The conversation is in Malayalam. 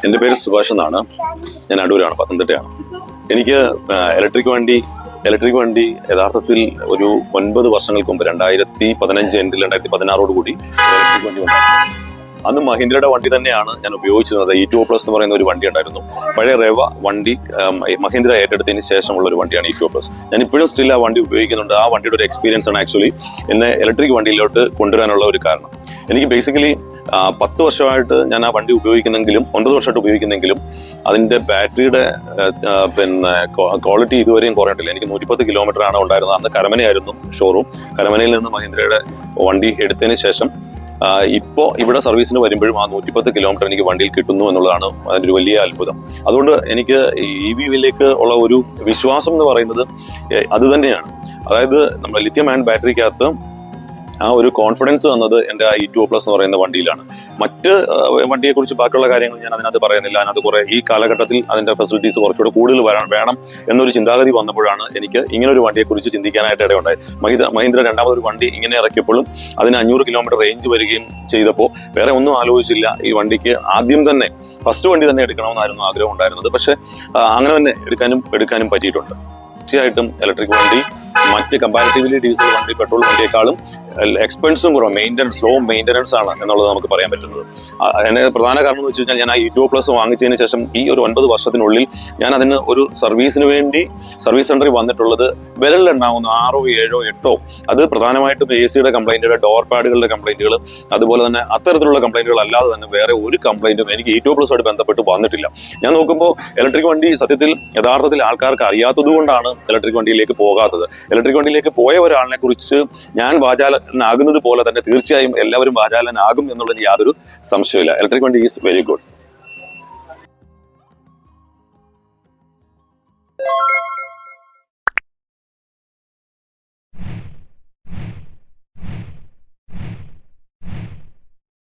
എൻ്റെ പേര് സുഭാഷ് എന്നാണ്. ഞാൻ അടൂരാണ്, പത്തനംതിട്ടയാണ്. എനിക്ക് ഇലക്ട്രിക് വണ്ടി യഥാർത്ഥത്തിൽ ഒരു 9 വർഷങ്ങൾക്ക് മുമ്പ് 2015 എൻഡിൽ 2016 കൂടി ഇലക്ട്രിക് വണ്ടി ഉണ്ടായിരുന്നു. അന്ന് മഹീന്ദ്രയുടെ വണ്ടി തന്നെയാണ് ഞാൻ ഉപയോഗിച്ചിരുന്നത്. E2O+ എന്ന് പറയുന്ന ഒരു വണ്ടി ഉണ്ടായിരുന്നു. പഴയ റെവ വണ്ടി മഹീന്ദ്ര ഏറ്റെടുത്തതിന് ശേഷമുള്ള ഒരു വണ്ടിയാണ് E2O+. ഞാൻ ഇപ്പോഴും സ്റ്റിൽ ആ വണ്ടി ഉപയോഗിക്കുന്നുണ്ട്. ആ വണ്ടിയുടെ ഒരു എക്സ്പീരിയൻസ് ആണ് ആക്ച്വലി എന്നെ ഇലക്ട്രിക് വണ്ടിയിലോട്ട് കൊണ്ടുവരാനുള്ള ഒരു കാരണം. എനിക്ക് ബേസിക്കലി 10 വർഷമായിട്ട് ഞാൻ ആ വണ്ടി ഉപയോഗിക്കുന്നെങ്കിലും 9 വർഷമായിട്ട് ഉപയോഗിക്കുന്നെങ്കിലും അതിൻ്റെ ബാറ്ററിയുടെ ക്വാളിറ്റി ഇതുവരെയും കുറഞ്ഞിട്ടില്ല. എനിക്ക് 110 കിലോമീറ്റർ ആണ് ഉണ്ടായിരുന്നത്. അന്ന് കരമനയായിരുന്നു ഷോറൂം. കരമനയിൽ നിന്ന് മഹീന്ദ്രയുടെ വണ്ടി എടുത്തതിന് ശേഷം ഇപ്പോൾ ഇവിടെ സർവീസിന് വരുമ്പോഴും ആ 110 കിലോമീറ്റർ എനിക്ക് വണ്ടിയിൽ കിട്ടുന്നു എന്നുള്ളതാണ് അതിൻ്റെ ഒരു വലിയ അത്ഭുതം. അതുകൊണ്ട് എനിക്ക് EVയിലേക്ക് ഉള്ള ഒരു വിശ്വാസം എന്ന് പറയുന്നത് അത് തന്നെയാണ്. അതായത് നമ്മുടെ ലിഥിയം അയൺ ബാറ്ററിക്കകത്ത് ആ ഒരു കോൺഫിഡൻസ് വന്നത് എൻ്റെ ആ E2O+ എന്ന് പറയുന്ന വണ്ടിയിലാണ്. മറ്റ് വണ്ടിയെക്കുറിച്ച് ബാക്കിയുള്ള കാര്യങ്ങൾ ഞാൻ അതിനകത്ത് പറയുന്നില്ല. അതിനകത്ത് കുറെ ഈ കാലഘട്ടത്തിൽ അതിൻ്റെ ഫെസിലിറ്റീസ് കുറച്ചുകൂടെ കൂടുതൽ വേണം എന്നൊരു ചിന്താഗതി വന്നപ്പോഴാണ് എനിക്ക് ഇങ്ങനെ ഒരു വണ്ടിയെക്കുറിച്ച് ചിന്തിക്കാനായിട്ട് ഇടയുണ്ടായത്. മഹീന്ദ്ര രണ്ടാമതൊരു വണ്ടി ഇങ്ങനെ ഇറക്കിയപ്പോഴും അതിന് 500 കിലോമീറ്റർ റേഞ്ച് വരികയും ചെയ്തപ്പോൾ വേറെ ഒന്നും ആലോചിച്ചില്ല. ഈ വണ്ടിക്ക് ആദ്യം തന്നെ ഫസ്റ്റ് വണ്ടി തന്നെ എടുക്കണമെന്നായിരുന്നു ആഗ്രഹം ഉണ്ടായിരുന്നത്. പക്ഷെ അങ്ങനെ തന്നെ എടുക്കാനും പറ്റിയിട്ടുണ്ട്. തീർച്ചയായിട്ടും ഇലക്ട്രിക് വണ്ടി മറ്റ് കമ്പാരിറ്റീവ്ലി ഡീസൽ വണ്ടി പെട്രോൾ വണ്ടിയേക്കാളും എക്സ്പെൻസും കുറവ്, സ്ലോ മെയിൻ്റനൻസ് ആണ് എന്നുള്ളത് നമുക്ക് പറയാൻ പറ്റുന്നത്. അതിന് പ്രധാന കാരണം എന്ന് വെച്ച് കഴിഞ്ഞാൽ ഞാൻ ആ E2O+ വാങ്ങിച്ചതിന് ശേഷം ഈ ഒരു 9 വർഷത്തിനുള്ളിൽ ഞാൻ അതിന് ഒരു സർവീസിന് വേണ്ടി സർവീസ് സെന്ററിൽ വന്നിട്ടുള്ളത് വിരലിലെണ്ണാവുന്ന 6, 7, 8 അത് പ്രധാനമായിട്ടും AC-യുടെ കംപ്ലൈൻറ്റുകൾ, ഡോർ പാഡുകളുടെ കംപ്ലൈൻറ്റുകൾ, അതുപോലെ തന്നെ അത്തരത്തിലുള്ള കംപ്ലൈൻറ്റുകൾ അല്ലാതെ തന്നെ വേറെ ഒരു കംപ്ലൈൻറ്റും എനിക്ക് E2O+ആയിട്ട് ബന്ധപ്പെട്ട് വന്നിട്ടില്ല. ഞാൻ നോക്കുമ്പോൾ ഇലക്ട്രിക് വണ്ടി സത്യത്തിൽ യഥാർത്ഥത്തിൽ ആൾക്കാർക്ക് അറിയാത്തത് കൊണ്ടാണ് ഇലക്ട്രിക് വണ്ടിയിലേക്ക് പോകാത്തത്. ഇലക്ട്രിക് വണ്ടിയിലേക്ക് പോയ ഒരാളിനെ കുറിച്ച് ഞാൻ വാചാലനാകുന്നത് പോലെ തന്നെ തീർച്ചയായും എല്ലാവരും വാചാലനാകും എന്നുള്ളതിൽ യാതൊരു സംശയമില്ല. ഇലക്ട്രിക് വണ്ടി ഈസ് വെരി ഗുഡ്.